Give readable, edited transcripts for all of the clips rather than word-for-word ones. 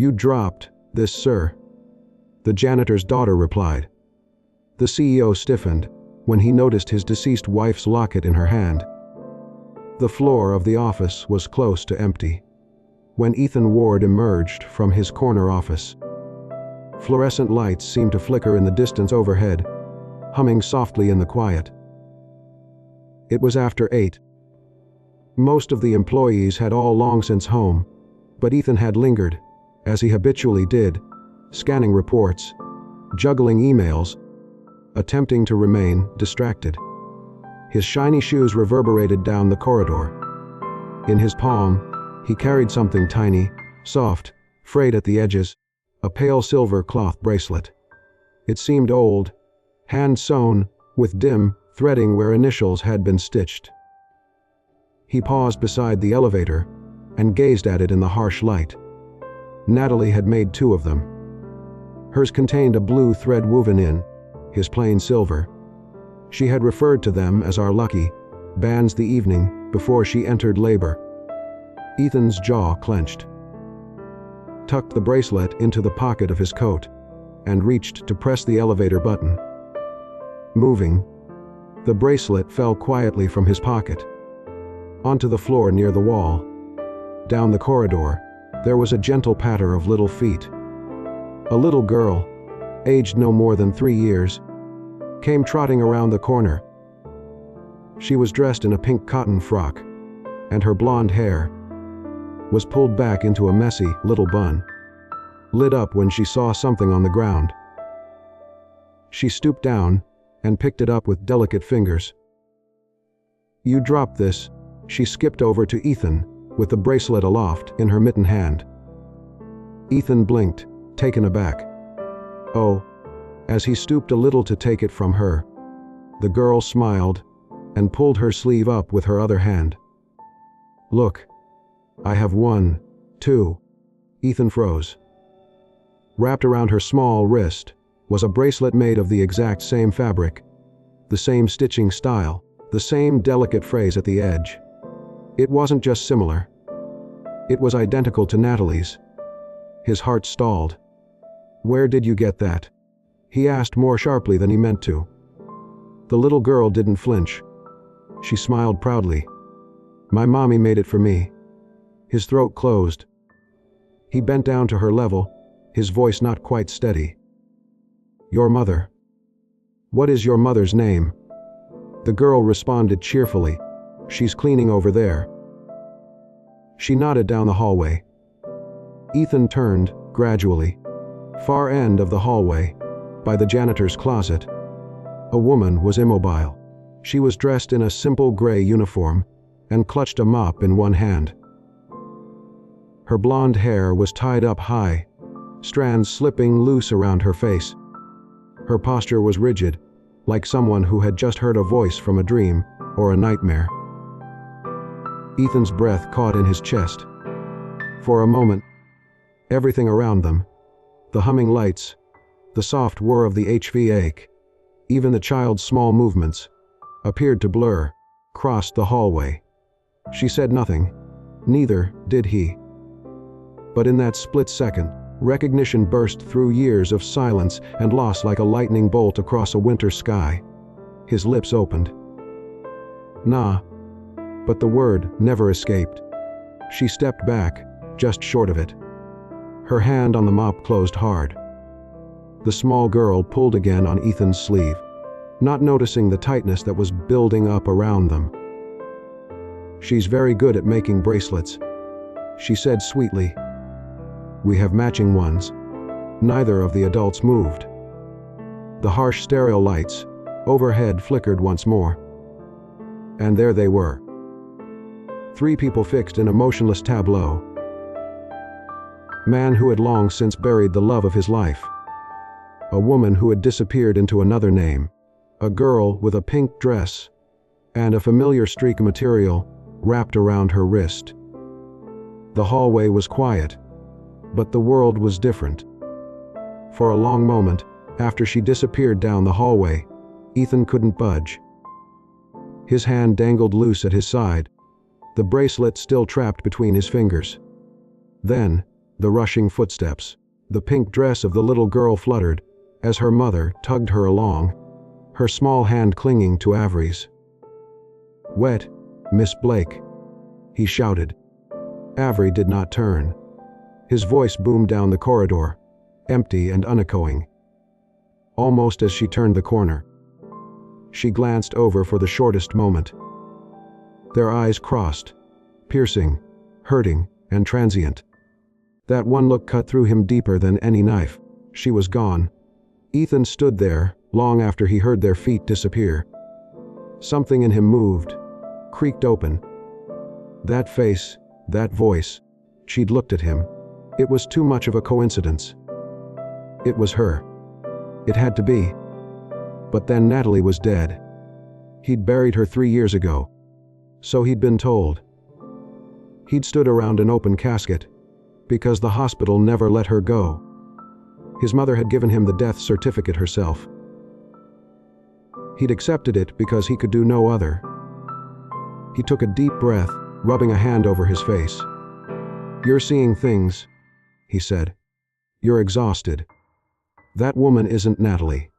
"You dropped this, sir," the janitor's daughter replied. The CEO stiffened when he noticed his deceased wife's locket in her hand. The floor of the office was close to empty when Ethan Ward emerged from his corner office. Fluorescent lights seemed to flicker in the distance overhead, humming softly in the quiet. It was after 8. Most of the employees had all long since home, but Ethan had lingered, as he habitually did, scanning reports, juggling emails, attempting to remain distracted. His shiny shoes reverberated down the corridor. In his palm, he carried something tiny, soft, frayed at the edges, a pale silver cloth bracelet. It seemed old, hand-sewn, with dim threading where initials had been stitched. He paused beside the elevator and gazed at it in the harsh light. Natalie had made 2 of them. Hers contained a blue thread woven in, his plain silver. She had referred to them as our lucky bands the evening before she entered labor. Ethan's jaw clenched, tucked the bracelet into the pocket of his coat, and reached to press the elevator button. Moving, the bracelet fell quietly from his pocket onto the floor near the wall. Down the corridor, there was a gentle patter of little feet. A little girl, aged no more than 3 years, came trotting around the corner. She was dressed in a pink cotton frock, and her blonde hair was pulled back into a messy little bun, lit up when she saw something on the ground. She stooped down and picked it up with delicate fingers. "You dropped this." She skipped over to Ethan, with the bracelet aloft in her mittened hand. Ethan blinked, taken aback. "Oh," as he stooped a little to take it from her. The girl smiled and pulled her sleeve up with her other hand. "Look, I have 1, 2. Ethan froze. Wrapped around her small wrist was a bracelet made of the exact same fabric, the same stitching style, the same delicate phrase at the edge. It wasn't just similar. It was identical to Natalie's. His heart stalled. "Where did you get that?" he asked more sharply than he meant to. The little girl didn't flinch. She smiled proudly. "My mommy made it for me." His throat closed. He bent down to her level, his voice not quite steady. "Your mother. What is your mother's name?" The girl responded cheerfully. "She's cleaning over there." She nodded down the hallway. Ethan turned, gradually. Far end of the hallway, by the janitor's closet. A woman was immobile. She was dressed in a simple gray uniform and clutched a mop in one hand. Her blonde hair was tied up high, strands slipping loose around her face. Her posture was rigid, like someone who had just heard a voice from a dream or a nightmare. Ethan's breath caught in his chest. For a moment, everything around them, the humming lights, the soft whir of the HVAC, even the child's small movements, appeared to blur, crossed the hallway. She said nothing. Neither did he. But in that split second, recognition burst through years of silence and loss like a lightning bolt across a winter sky. His lips opened. "Nah." But the word never escaped. She stepped back, just short of it. Her hand on the mop closed hard. The small girl pulled again on Ethan's sleeve, not noticing the tightness that was building up around them. "She's very good at making bracelets," she said sweetly. "We have matching ones." Neither of the adults moved. The harsh stereo lights overhead flickered once more. And there they were. 3 people fixed in a motionless tableau. Man who had long since buried the love of his life. A woman who had disappeared into another name. A girl with a pink dress and a familiar streak of material wrapped around her wrist. The hallway was quiet, but the world was different. For a long moment, after she disappeared down the hallway, Ethan couldn't budge. His hand dangled loose at his side, the bracelet still trapped between his fingers. Then, The rushing footsteps. The pink dress of the little girl fluttered as her mother tugged her along, her small hand clinging to Avery's. "Wet, Miss Blake," he shouted. Avery did not turn. His voice boomed down the corridor, empty and unechoing. Almost as she turned the corner, she glanced over for the shortest moment. Their eyes crossed, piercing, hurting, and transient. That one look cut through him deeper than any knife. She was gone. Ethan stood there, long after he heard their feet disappear. Something in him moved, creaked open. That face, that voice. She'd looked at him. It was too much of a coincidence. It was her. It had to be. But then Natalie was dead. He'd buried her 3 years ago. So he'd been told. He'd stood around an open casket, because the hospital never let her go. His mother had given him the death certificate herself. He'd accepted it because he could do no other. He took a deep breath, rubbing a hand over his face. "You're seeing things," he said. "You're exhausted. That woman isn't Natalie."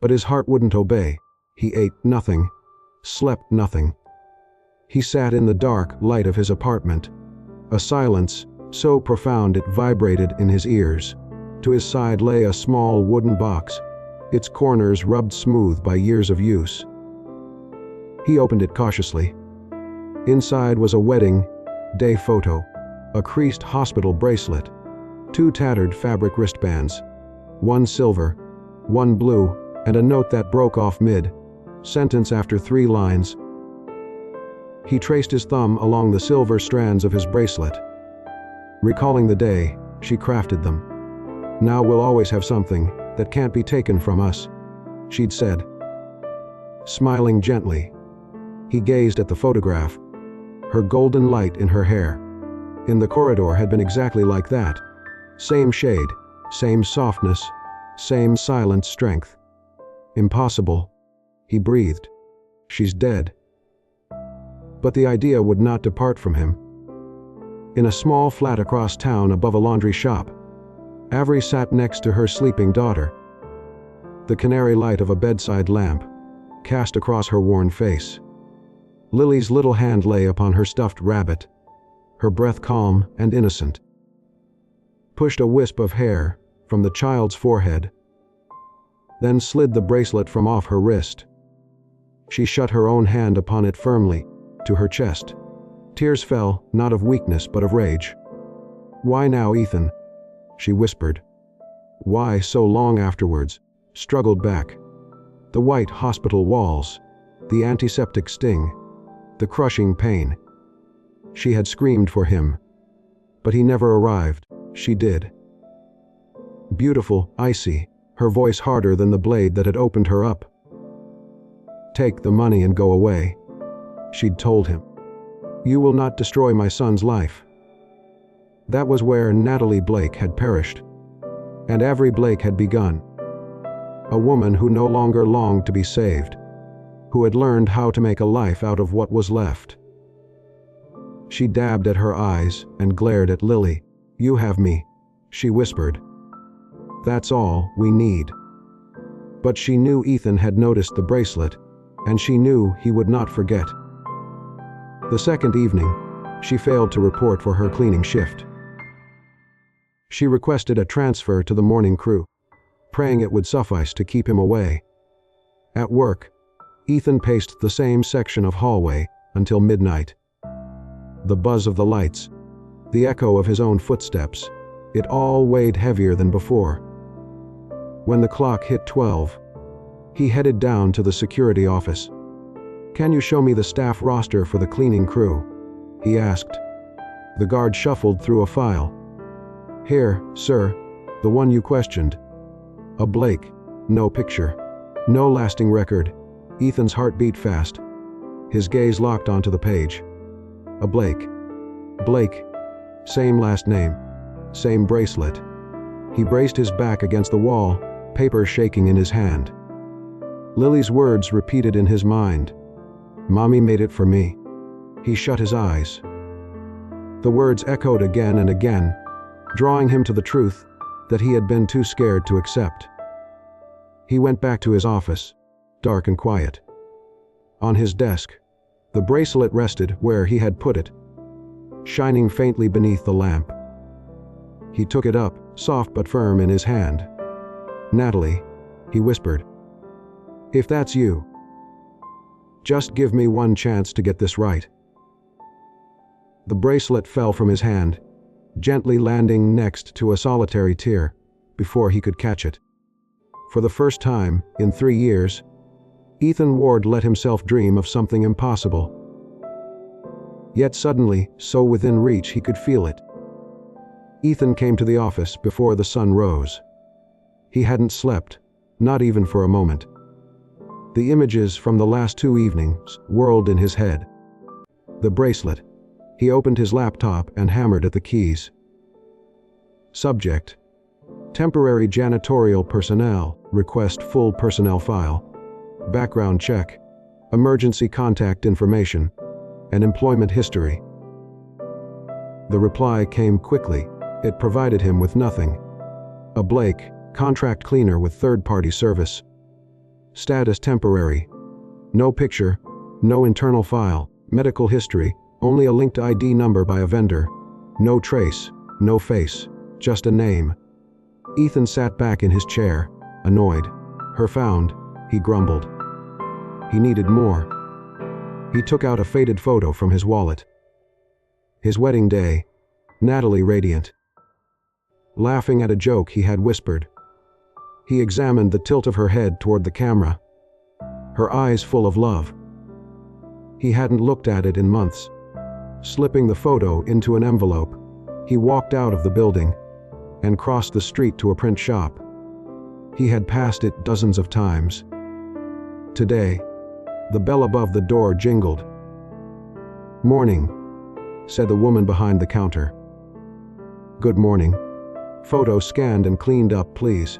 But his heart wouldn't obey. He ate nothing, slept nothing. He sat in the dark light of his apartment, a silence so profound it vibrated in his ears. To his side lay a small wooden box, its corners rubbed smooth by years of use. He opened it cautiously. Inside was a wedding day photo, a creased hospital bracelet, 2 tattered fabric wristbands, one silver, one blue, and a note that broke off mid-sentence after 3 lines. He traced his thumb along the silver strands of his bracelet. Recalling the day she crafted them. "Now we'll always have something that can't be taken from us," she'd said. Smiling gently, he gazed at the photograph, her golden light in her hair. In the corridor had been exactly like that. Same shade, same softness, same silent strength. Impossible, he breathed. She's dead. But the idea would not depart from him. In a small flat across town above a laundry shop, Avery sat next to her sleeping daughter. The canary light of a bedside lamp cast across her worn face. Lily's little hand lay upon her stuffed rabbit, her breath calm and innocent. Pushed a wisp of hair from the child's forehead, then slid the bracelet from off her wrist. She shut her own hand upon it firmly, to her chest. Tears fell, not of weakness but of rage. "Why now, Ethan?" she whispered. Why so long afterwards? Struggled back. The white hospital walls, the antiseptic sting, the crushing pain. She had screamed for him, but he never arrived. She did. Beautiful, icy, her voice harder than the blade that had opened her up. "Take the money and go away," she'd told him. "You will not destroy my son's life." That was where Natalie Blake had perished, and Avery Blake had begun. A woman who no longer longed to be saved, who had learned how to make a life out of what was left. She dabbed at her eyes and glared at Lily. "You have me," she whispered. "That's all we need." But she knew Ethan had noticed the bracelet, and she knew he would not forget. The second evening, she failed to report for her cleaning shift. She requested a transfer to the morning crew, praying it would suffice to keep him away. At work, Ethan paced the same section of hallway until midnight. The buzz of the lights, the echo of his own footsteps, it all weighed heavier than before. When the clock hit 12, he headed down to the security office. "Can you show me the staff roster for the cleaning crew?" he asked. The guard shuffled through a file. "Here, sir, the one you questioned." A Blake, no picture, no lasting record. Ethan's heart beat fast. His gaze locked onto the page. A Blake. Blake. Same last name. Same bracelet. He braced his back against the wall, paper shaking in his hand. Lily's words repeated in his mind. "Mommy made it for me." He shut his eyes. The words echoed again and again, drawing him to the truth that he had been too scared to accept. He went back to his office, dark and quiet. On his desk, the bracelet rested where he had put it, shining faintly beneath the lamp. He took it up, soft but firm in his hand. "Natalie," he whispered, "if that's you, just give me one chance to get this right." The bracelet fell from his hand, gently landing next to a solitary tear before he could catch it. For the first time in 3 years, Ethan Ward let himself dream of something impossible. Yet suddenly, so within reach he could feel it. Ethan came to the office before the sun rose. He hadn't slept, not even for a moment. The images from the last 2 evenings whirled in his head. The bracelet. He opened his laptop and hammered at the keys. Subject: temporary janitorial personnel, request full personnel file, background check, emergency contact information, and employment history. The reply came quickly. It provided him with nothing. A Blake, contract cleaner with third-party service. Status temporary. No picture, no internal file, medical history, only a linked ID number by a vendor. No trace, no face, just a name. Ethan sat back in his chair, annoyed. "Her found," he grumbled. He needed more. He took out a faded photo from his wallet. His wedding day, Natalie radiant. Laughing at a joke he had whispered. He examined the tilt of her head toward the camera, her eyes full of love. He hadn't looked at it in months. Slipping the photo into an envelope, he walked out of the building and crossed the street to a print shop. He had passed it dozens of times. Today, the bell above the door jingled. "Morning," said the woman behind the counter. "Good morning. Photo scanned and cleaned up, please."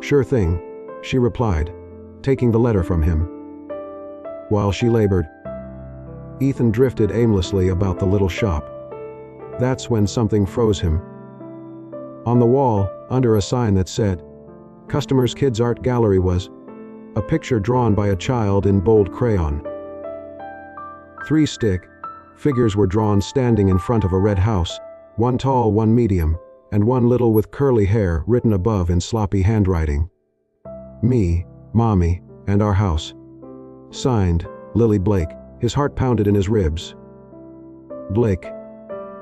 "Sure thing," she replied, taking the letter from him. While she labored, Ethan drifted aimlessly about the little shop. That's when something froze him. On the wall, under a sign that said, "Customers Kids Art Gallery," was a picture drawn by a child in bold crayon. 3 stick figures were drawn standing in front of a red house, one tall, one medium, and one little with curly hair, written above in sloppy handwriting. "Me, Mommy, and our house." Signed, Lily Blake. His heart pounded in his ribs. Blake.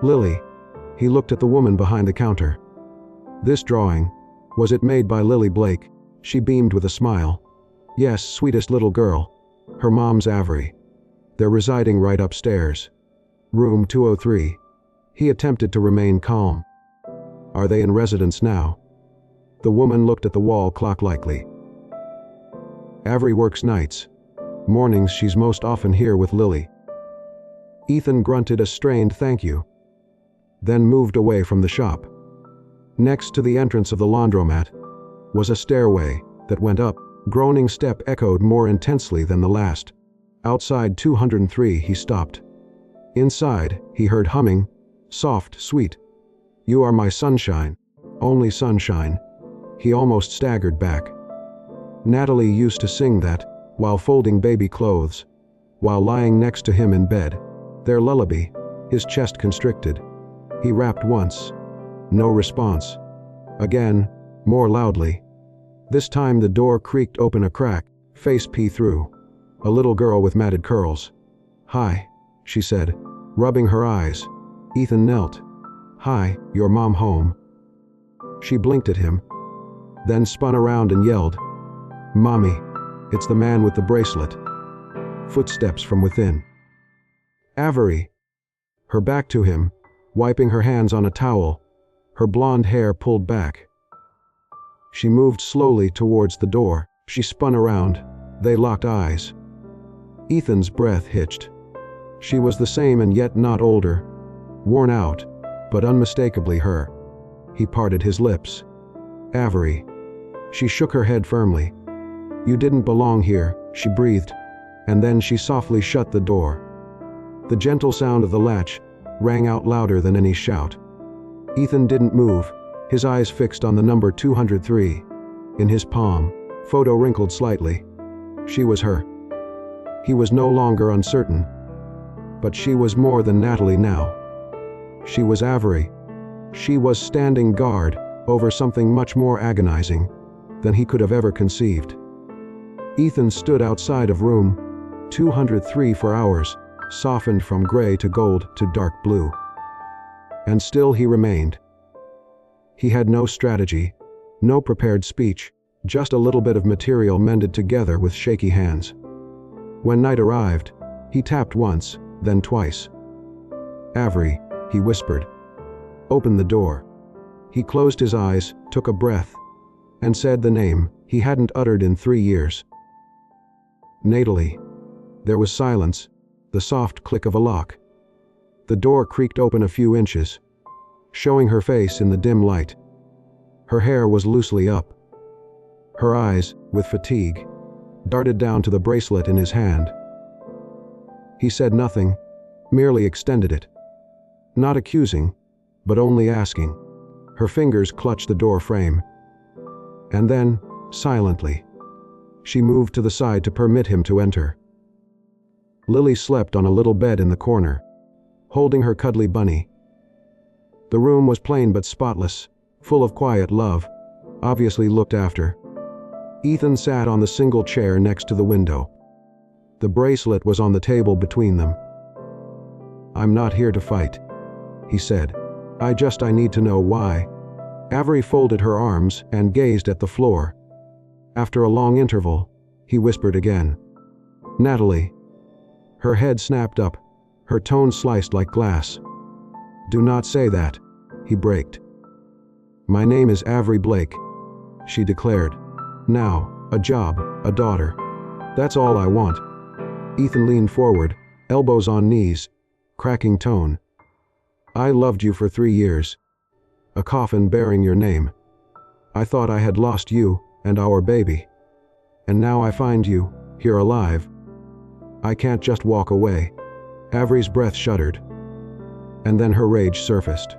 Lily. He looked at the woman behind the counter. This drawing, was it made by Lily Blake? She beamed with a smile. "Yes, sweetest little girl. Her mom's Avery. They're residing right upstairs. Room 203. He attempted to remain calm. "Are they in residence now?" The woman looked at the wall clock lightly. "Avery works nights. Mornings she's most often here with Lily." Ethan grunted a strained thank you, then moved away from the shop. Next to the entrance of the laundromat was a stairway that went up. Groaning step echoed more intensely than the last. Outside 203 he stopped. Inside, he heard humming, soft, sweet. "You are my sunshine, only sunshine." He almost staggered back. Natalie used to sing that while folding baby clothes, while lying next to him in bed. Their lullaby, his chest constricted. He rapped once. No response. Again, more loudly. This time the door creaked open a crack, face pea through. A little girl with matted curls. "Hi," she said, rubbing her eyes. Ethan knelt. "Hi, your mom home?" She blinked at him, then spun around and yelled, "Mommy, it's the man with the bracelet." Footsteps from within. Avery. Her back to him, wiping her hands on a towel, her blonde hair pulled back. She moved slowly towards the door. She spun around. They locked eyes. Ethan's breath hitched. She was the same and yet not older. Worn out, but unmistakably her. He parted his lips. "Avery." She shook her head firmly. "You didn't belong here," she breathed, and then she softly shut the door. The gentle sound of the latch rang out louder than any shout. Ethan didn't move, his eyes fixed on the number 203. In his palm, photo wrinkled slightly. She was her. He was no longer uncertain. But she was more than Natalie now. She was Avery. She was standing guard over something much more agonizing than he could have ever conceived. Ethan stood outside of room 203 for hours, softened from gray to gold to dark blue. And still he remained. He had no strategy, no prepared speech, just a little bit of material mended together with shaky hands. When night arrived, he tapped once, then twice. "Avery," he whispered. "Open the door." He closed his eyes, took a breath, and said the name he hadn't uttered in 3 years. "Natalie." There was silence, the soft click of a lock. The door creaked open a few inches, showing her face in the dim light. Her hair was loosely up. Her eyes, with fatigue, darted down to the bracelet in his hand. He said nothing, merely extended it. Not accusing, but only asking. Her fingers clutched the door frame. And then, silently, she moved to the side to permit him to enter. Lily slept on a little bed in the corner, holding her cuddly bunny. The room was plain but spotless, full of quiet love, obviously looked after. Ethan sat on the single chair next to the window. The bracelet was on the table between them. "I'm not here to fight," he said. I need to know why." Avery folded her arms and gazed at the floor. After a long interval, he whispered again. "Natalie." Her head snapped up, her tone sliced like glass. "Do not say that," he braked. "My name is Avery Blake," she declared. "Now, a job, a daughter. That's all I want." Ethan leaned forward, elbows on knees, cracking tone. "I loved you for 3 years. A coffin bearing your name. I thought I had lost you and our baby. And now I find you, here alive. I can't just walk away." Avery's breath shuddered. And then her rage surfaced.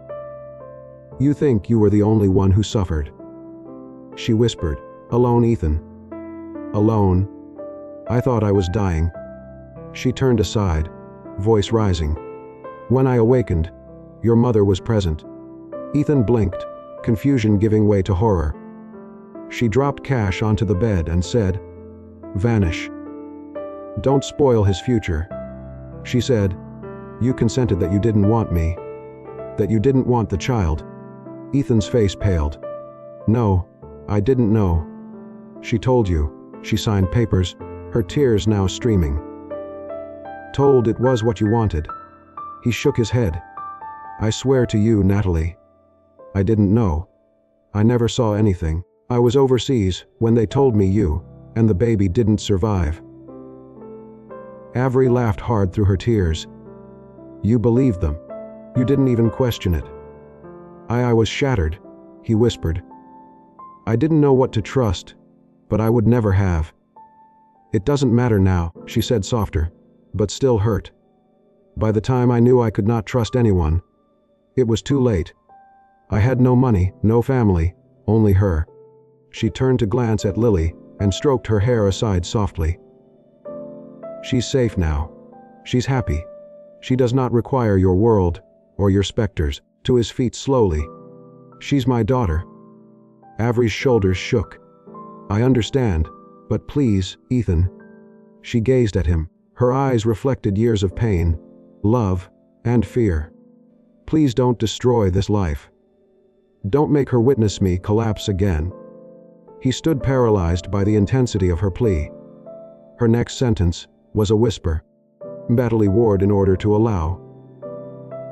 "You think you were the only one who suffered?" She whispered. "Alone, Ethan. Alone. I thought I was dying." She turned aside, voice rising. "When I awakened, your mother was present." Ethan blinked, confusion giving way to horror. She dropped cash onto the bed and said, "Vanish. Don't spoil his future." She said, "You consented that you didn't want me. That you didn't want the child." Ethan's face paled. "No, I didn't know." "She told you." She signed papers, her tears now streaming. "Told it was what you wanted." He shook his head. "I swear to you, Natalie. I didn't know. I never saw anything. I was overseas when they told me you and the baby didn't survive." Avery laughed hard through her tears. "You believed them. You didn't even question it." I was shattered," he whispered. "I didn't know what to trust, but I would never have." "It doesn't matter now," she said softer, but still hurt. "By the time I knew I could not trust anyone, it was too late. I had no money, no family, only her." She turned to glance at Lily and stroked her hair aside softly. "She's safe now. She's happy. She does not require your world, or your specters." To his feet slowly. "She's my daughter." Avery's shoulders shook. "I understand, but please, Ethan." She gazed at him. Her eyes reflected years of pain, love, and fear. "Please don't destroy this life. Don't make her witness me collapse again." He stood paralyzed by the intensity of her plea. Her next sentence was a whisper. "Natalie Ward in order to allow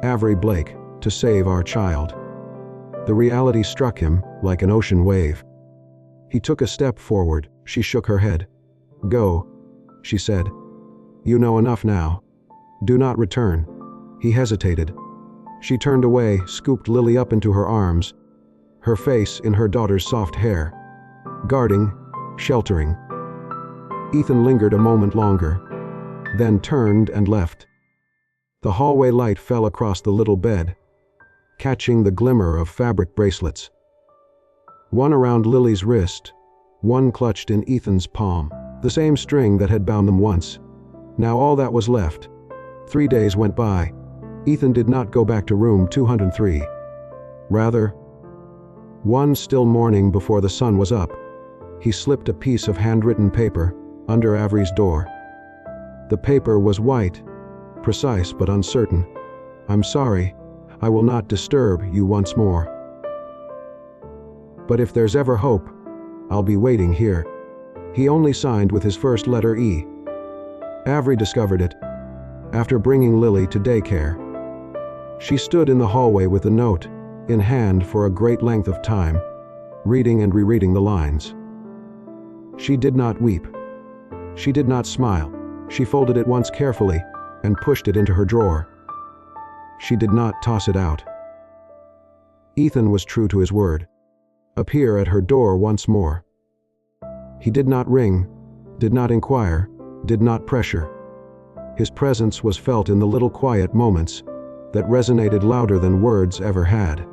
Avery Blake to save our child." The reality struck him like an ocean wave. He took a step forward. She shook her head. "Go," she said. "You know enough now. Do not return." He hesitated. She turned away, scooped Lily up into her arms, her face in her daughter's soft hair. Guarding, sheltering. Ethan lingered a moment longer, then turned and left. The hallway light fell across the little bed. catching the glimmer of fabric bracelets. One around Lily's wrist, one clutched in Ethan's palm, the same string that had bound them once. Now all that was left. 3 days went by. Ethan did not go back to room 203. Rather, one still morning before the sun was up, he slipped a piece of handwritten paper under Avery's door. The paper was white, precise but uncertain. "I'm sorry, I will not disturb you once more. But if there's ever hope, I'll be waiting here." He only signed with his first letter E. Avery discovered it after bringing Lily to daycare. She stood in the hallway with the note in hand for a great length of time, reading and rereading the lines. She did not weep. She did not smile. She folded it once carefully and pushed it into her drawer. She did not toss it out. Ethan was true to his word. Appear at her door once more. He did not ring, did not inquire, did not pressure. His presence was felt in the little quiet moments that resonated louder than words ever had.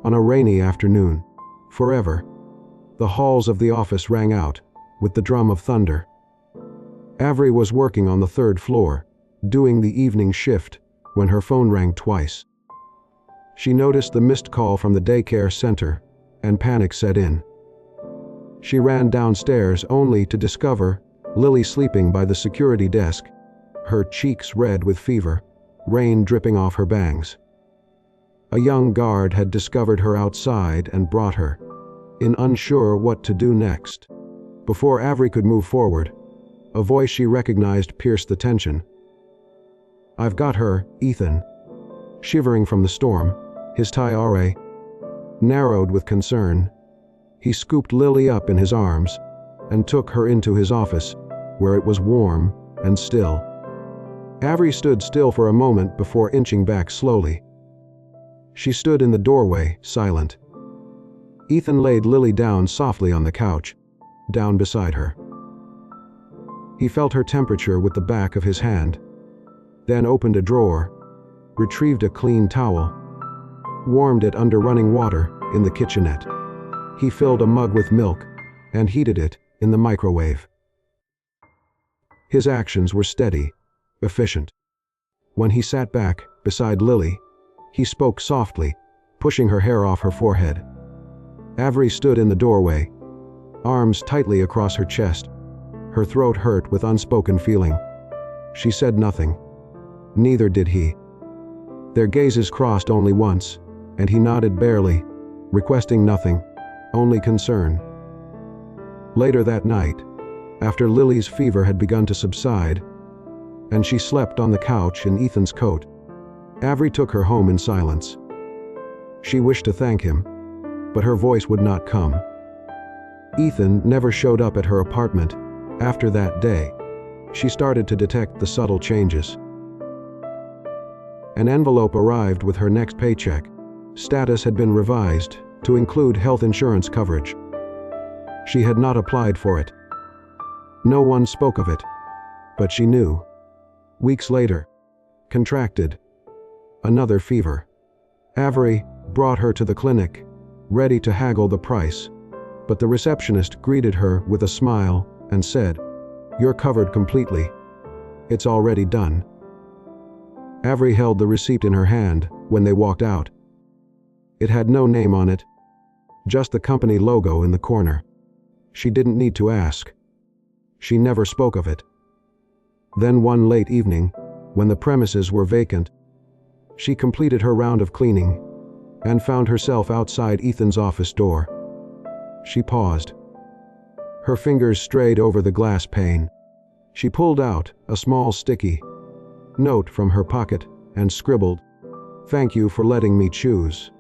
On a rainy afternoon, forever, the halls of the office rang out with the drum of thunder. Avery was working on the 3rd floor, doing the evening shift, when her phone rang twice. She noticed the missed call from the daycare center, and panic set in. She ran downstairs only to discover Lily sleeping by the security desk, her cheeks red with fever, rain dripping off her bangs. A young guard had discovered her outside and brought her, in unsure what to do next. Before Avery could move forward, a voice she recognized pierced the tension. "I've got her, Ethan." Shivering from the storm, his tiare narrowed with concern, he scooped Lily up in his arms and took her into his office, where it was warm and still. Avery stood still for a moment before inching back slowly. She stood in the doorway, silent. Ethan laid Lily down softly on the couch, down beside her. He felt her temperature with the back of his hand, then opened a drawer, retrieved a clean towel, warmed it under running water in the kitchenette. He filled a mug with milk and heated it in the microwave. His actions were steady, efficient. When he sat back beside Lily, he spoke softly, pushing her hair off her forehead. Avery stood in the doorway, arms tightly across her chest. Her throat hurt with unspoken feeling. She said nothing. Neither did he. Their gazes crossed only once, and he nodded barely, requesting nothing, only concern. Later that night, after Lily's fever had begun to subside, and she slept on the couch in Ethan's coat, Avery took her home in silence. She wished to thank him, but her voice would not come. Ethan never showed up at her apartment. After that day, she started to detect the subtle changes. An envelope arrived with her next paycheck. Status had been revised to include health insurance coverage. She had not applied for it. No one spoke of it, but she knew. Weeks later, contracted another fever. Avery brought her to the clinic, ready to haggle the price, but the receptionist greeted her with a smile and said, "You're covered completely. It's already done." Avery held the receipt in her hand when they walked out. It had no name on it, just the company logo in the corner. She didn't need to ask. She never spoke of it. Then one late evening, when the premises were vacant, she completed her round of cleaning and found herself outside Ethan's office door. She paused. Her fingers strayed over the glass pane. She pulled out a small sticky note from her pocket and scribbled, "Thank you for letting me choose."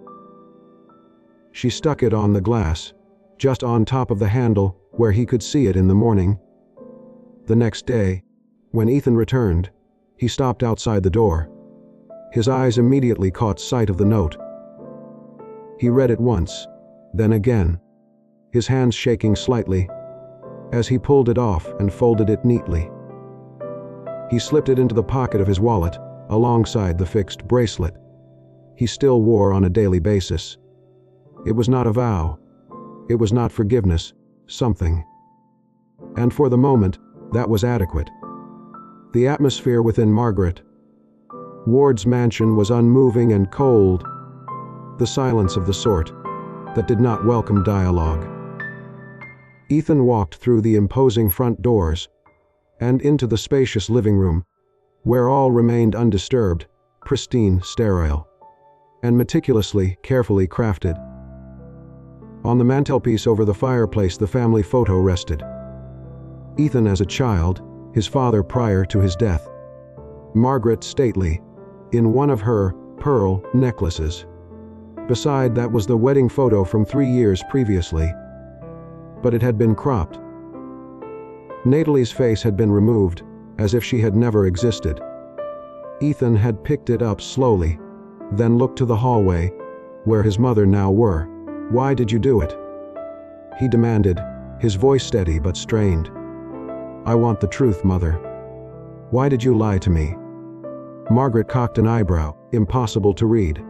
She stuck it on the glass, just on top of the handle where he could see it in the morning. The next day, when Ethan returned, he stopped outside the door. His eyes immediately caught sight of the note. He read it once, then again, his hands shaking slightly, as he pulled it off and folded it neatly. He slipped it into the pocket of his wallet, alongside the fixed bracelet. he still wore on a daily basis. It was not a vow. It was not forgiveness, something. And for the moment, that was adequate. The atmosphere within Margaret Ward's mansion was unmoving and cold, the silence of the sort that did not welcome dialogue. Ethan walked through the imposing front doors and into the spacious living room, where all remained undisturbed, pristine, sterile, and meticulously, carefully crafted. On the mantelpiece over the fireplace, the family photo rested. Ethan as a child, his father prior to his death, Margaret stately, in one of her pearl necklaces. Beside that was the wedding photo from 3 years previously, but it had been cropped. Natalie's face had been removed, as if she had never existed. Ethan had picked it up slowly, then looked to the hallway, where his mother now were. "Why did you do it?" he demanded, his voice steady but strained. "I want the truth, Mother. Why did you lie to me?" Margaret cocked an eyebrow, impossible to read.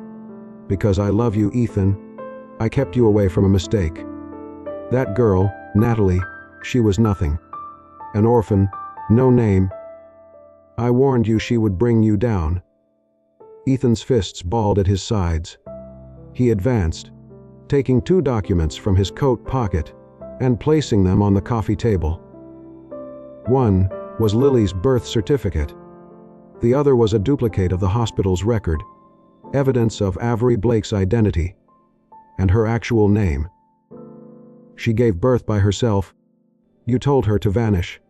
"Because I love you, Ethan. I kept you away from a mistake. That girl, Natalie, she was nothing. An orphan, no name. I warned you she would bring you down." Ethan's fists balled at his sides. He advanced, taking 2 documents from his coat pocket and placing them on the coffee table. One was Lily's birth certificate. The other was a duplicate of the hospital's record, evidence of Avery Blake's identity and her actual name. "She gave birth by herself. You told her to vanish."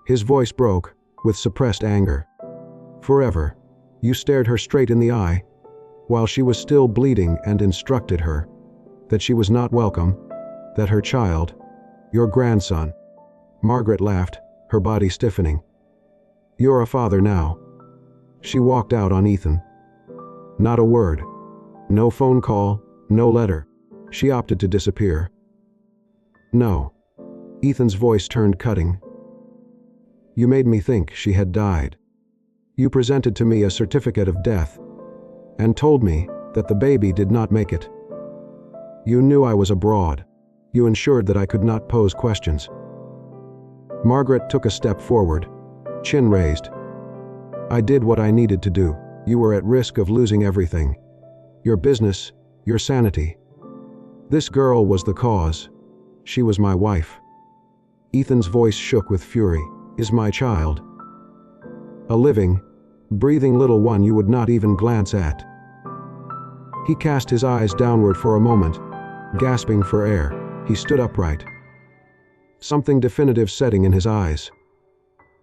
His voice broke with suppressed anger. "Forever. You stared her straight in the eye while she was still bleeding and instructed her that she was not welcome, that her child, your grandson." Margaret laughed, her body stiffening. "You're a father now." She walked out on Ethan. Not a word. No phone call, no letter. She opted to disappear. "No." Ethan's voice turned cutting. "You made me think she had died. You presented to me a certificate of death and told me that the baby did not make it. You knew I was abroad. You ensured that I could not pose questions." Margaret took a step forward, chin raised. "I did what I needed to do. You were at risk of losing everything. Your business, your sanity. This girl was the cause. She was my wife." Ethan's voice shook with fury. "Is my child. A living, breathing little one you would not even glance at." He cast his eyes downward for a moment, gasping for air. He stood upright, something definitive setting in his eyes.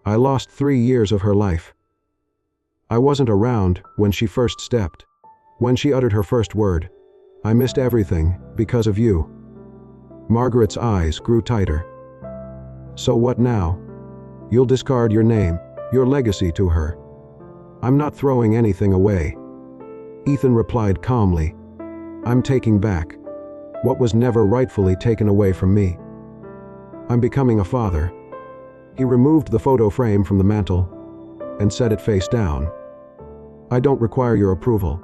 "I lost 3 years of her life. I wasn't around when she first stepped, when she uttered her first word. I missed everything because of you." Margaret's eyes grew tighter. "So what now? You'll discard your name, your legacy to her." "I'm not throwing anything away," Ethan replied calmly. "I'm taking back what was never rightfully taken away from me. I'm becoming a father." He removed the photo frame from the mantel and set it face down. "I don't require your approval.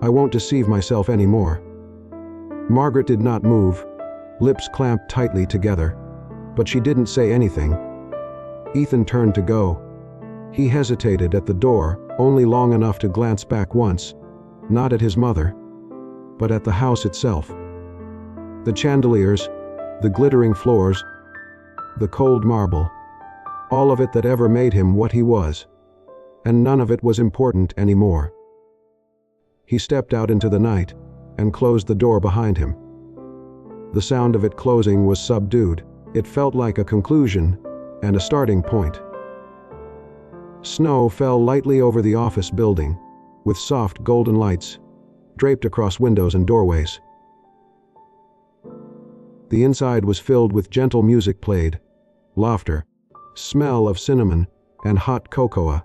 I won't deceive myself anymore." Margaret did not move, lips clamped tightly together, but she didn't say anything. Ethan turned to go. He hesitated at the door, only long enough to glance back once, not at his mother, but at the house itself. The chandeliers, the glittering floors, the cold marble, all of it that ever made him what he was, and none of it was important anymore. He stepped out into the night and closed the door behind him. The sound of it closing was subdued. It felt like a conclusion and a starting point. Snow fell lightly over the office building, with soft golden lights draped across windows and doorways. The inside was filled with gentle music played, laughter, smell of cinnamon and hot cocoa,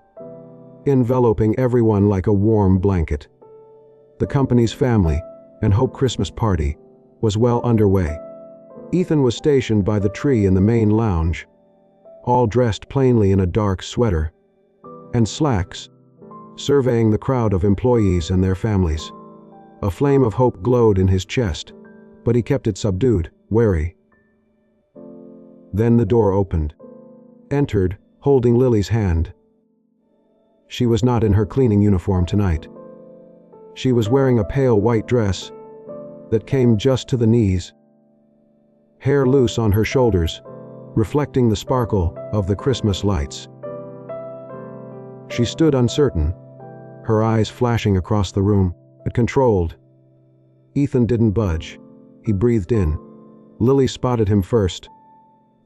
enveloping everyone like a warm blanket. The company's family and Hope Christmas party was well underway. Ethan was stationed by the tree in the main lounge, all dressed plainly in a dark sweater and slacks, surveying the crowd of employees and their families. A flame of hope glowed in his chest, but he kept it subdued, wary. Then the door opened. Entered, holding Lily's hand. She was not in her cleaning uniform tonight. She was wearing a pale white dress that came just to the knees, hair loose on her shoulders, reflecting the sparkle of the Christmas lights. She stood uncertain, her eyes flashing across the room, but controlled. Ethan didn't budge. He breathed in. Lily spotted him first.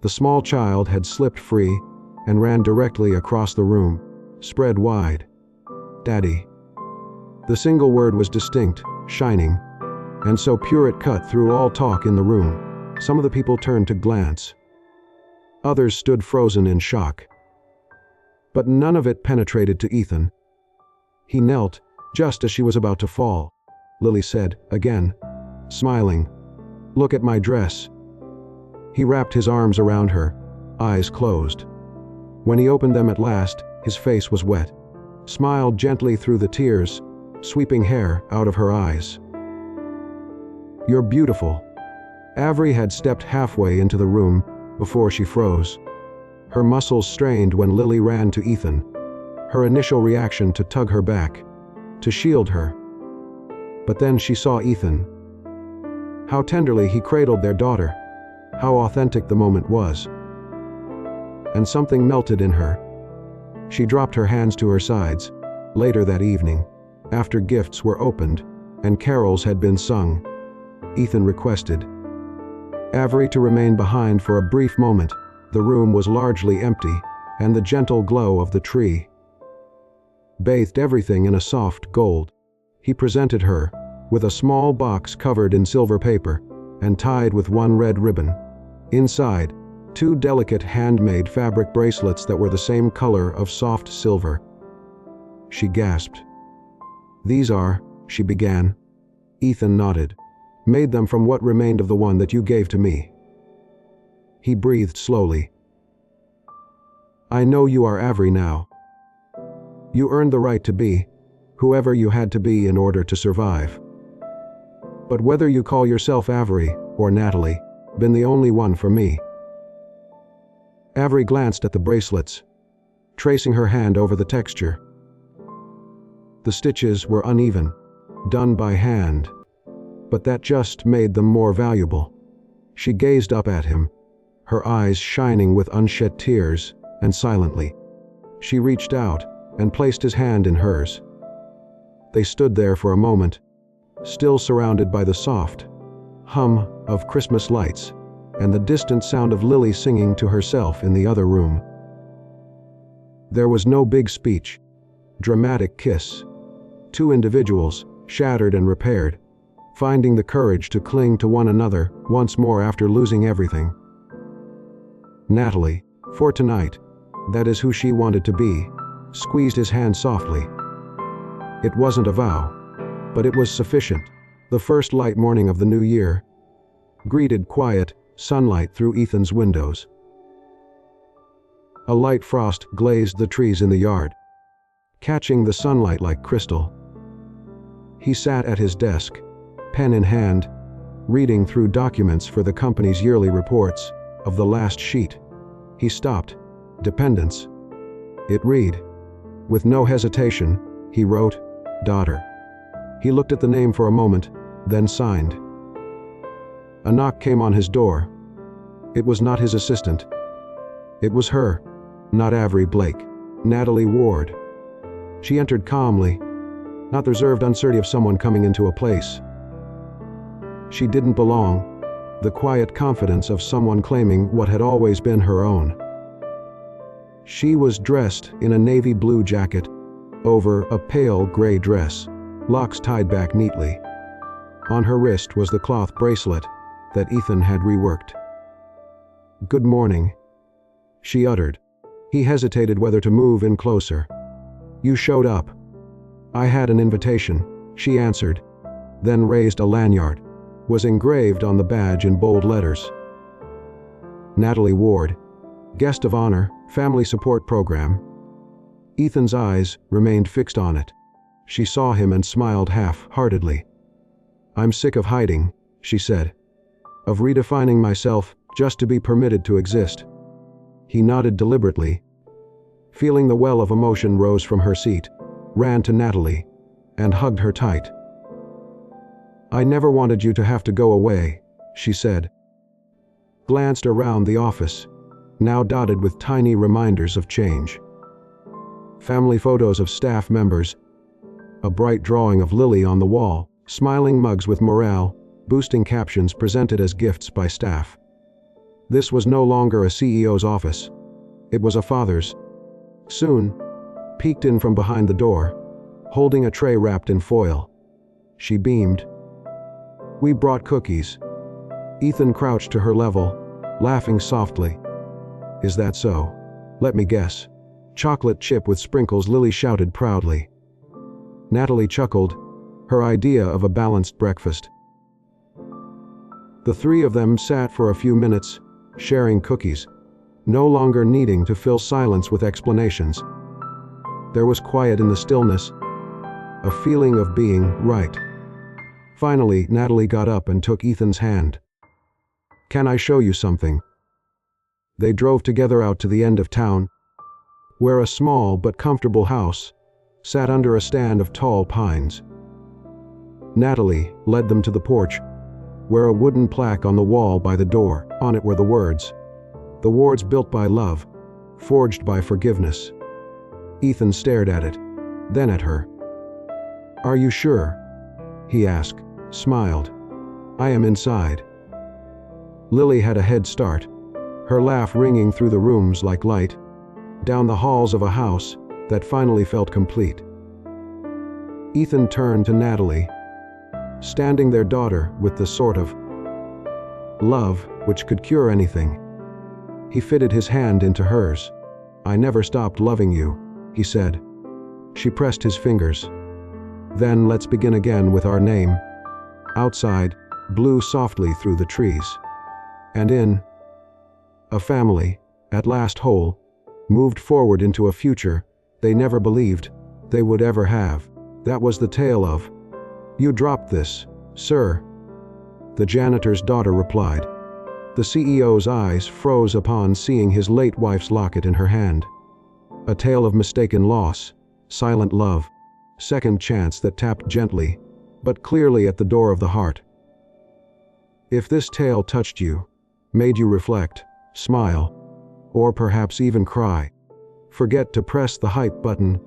The small child had slipped free and ran directly across the room, spread wide. "Daddy." The single word was distinct, shining, and so pure it cut through all talk in the room. Some of the people turned to glance. Others stood frozen in shock. But none of it penetrated to Ethan. He knelt, just as she was about to fall. Lily said, again, smiling, "Look at my dress." He wrapped his arms around her, eyes closed. When he opened them at last, his face was wet, smiled gently through the tears, sweeping hair out of her eyes. "You're beautiful." Avery had stepped halfway into the room before she froze. Her muscles strained when Lily ran to Ethan, her initial reaction to tug her back, to shield her. But then she saw Ethan. How tenderly he cradled their daughter, how authentic the moment was. And something melted in her. She dropped her hands to her sides. Later that evening, after gifts were opened and carols had been sung, Ethan requested Avery to remain behind for a brief moment. The room was largely empty, and the gentle glow of the tree bathed everything in a soft gold. He presented her with a small box covered in silver paper and tied with one red ribbon. Inside, 2 delicate handmade fabric bracelets that were the same color of soft silver. She gasped. "These are," she began. Ethan nodded. "Made them from what remained of the one that you gave to me." He breathed slowly. "I know you are Avery now. You earned the right to be whoever you had to be in order to survive. But whether you call yourself Avery or Natalie, been the only one for me." Avery glanced at the bracelets, tracing her hand over the texture. The stitches were uneven, done by hand, but that just made them more valuable. She gazed up at him, her eyes shining with unshed tears, and silently, she reached out and placed his hand in hers. They stood there for a moment, still surrounded by the soft hum of Christmas lights and the distant sound of Lily singing to herself in the other room. There was no big speech, dramatic kiss. 2 individuals, shattered and repaired, finding the courage to cling to one another once more after losing everything. Natalie, for tonight, that is who she wanted to be, squeezed his hand softly. It wasn't a vow, but it was sufficient. The first light morning of the new year greeted quiet sunlight through Ethan's windows. A light frost glazed the trees in the yard, catching the sunlight like crystal. He sat at his desk, pen in hand, reading through documents for the company's yearly reports. Of the last sheet, he stopped. Dependents. It read. With no hesitation, he wrote, "Daughter." He looked at the name for a moment, then signed. A knock came on his door. It was not his assistant. It was her, not Avery Blake, Natalie Ward. She entered calmly, not the reserved uncertainty of someone coming into a place she didn't belong, the quiet confidence of someone claiming what had always been her own. She was dressed in a navy blue jacket over a pale gray dress, locks tied back neatly. On her wrist was the cloth bracelet that Ethan had reworked. "Good morning," she uttered. He hesitated whether to move in closer. "You showed up." "I had an invitation," she answered, then raised a lanyard. Was engraved on the badge in bold letters. Natalie Ward, Guest of Honor, Family Support Program. Ethan's eyes remained fixed on it. She saw him and smiled half-heartedly. "I'm sick of hiding," she said. "Of redefining myself just to be permitted to exist." He nodded deliberately. Feeling the well of emotion rose from her seat, ran to Natalie, and hugged her tight. "I never wanted you to have to go away," she said. Glanced around the office, now dotted with tiny reminders of change. Family photos of staff members, a bright drawing of Lily on the wall, smiling mugs with morale, boosting captions presented as gifts by staff. This was no longer a CEO's office. It was a father's. Soon, peeked in from behind the door, holding a tray wrapped in foil. She beamed. "We brought cookies." Ethan crouched to her level, laughing softly. "Is that so? Let me guess. Chocolate chip with sprinkles," Lily shouted proudly. Natalie chuckled, her idea of a balanced breakfast. The three of them sat for a few minutes, sharing cookies, no longer needing to fill silence with explanations. There was quiet in the stillness, a feeling of being right. Finally, Natalie got up and took Ethan's hand. "Can I show you something?" They drove together out to the end of town, where a small but comfortable house sat under a stand of tall pines. Natalie led them to the porch, where a wooden plaque on the wall by the door, on it were the words built by love, forged by forgiveness. Ethan stared at it, then at her. "Are you sure?" he asked, smiled. "I am inside." Lily had a head start, her laugh ringing through the rooms like light, down the halls of a house that finally felt complete. Ethan turned to Natalie, standing their daughter with the sort of love which could cure anything. He fitted his hand into hers. "I never stopped loving you," he said. She pressed his fingers. "Then let's begin again with our name." Outside, blew softly through the trees. And in, a family, at last whole, moved forward into a future they never believed they would ever have. That was the tale of "You dropped this, sir," the janitor's daughter replied. The CEO's eyes froze upon seeing his late wife's locket in her hand. A tale of mistaken loss, silent love, second chance that tapped gently, but clearly at the door of the heart. If this tale touched you, made you reflect, smile, or perhaps even cry, forget to press the hype button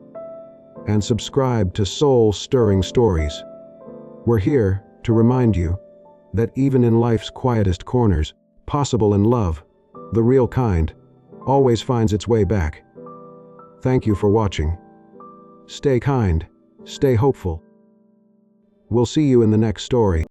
and subscribe to soul-stirring stories. We're here to remind you that even in life's quietest corners, possible in love, the real kind, always finds its way back. Thank you for watching. Stay kind, stay hopeful. We'll see you in the next story.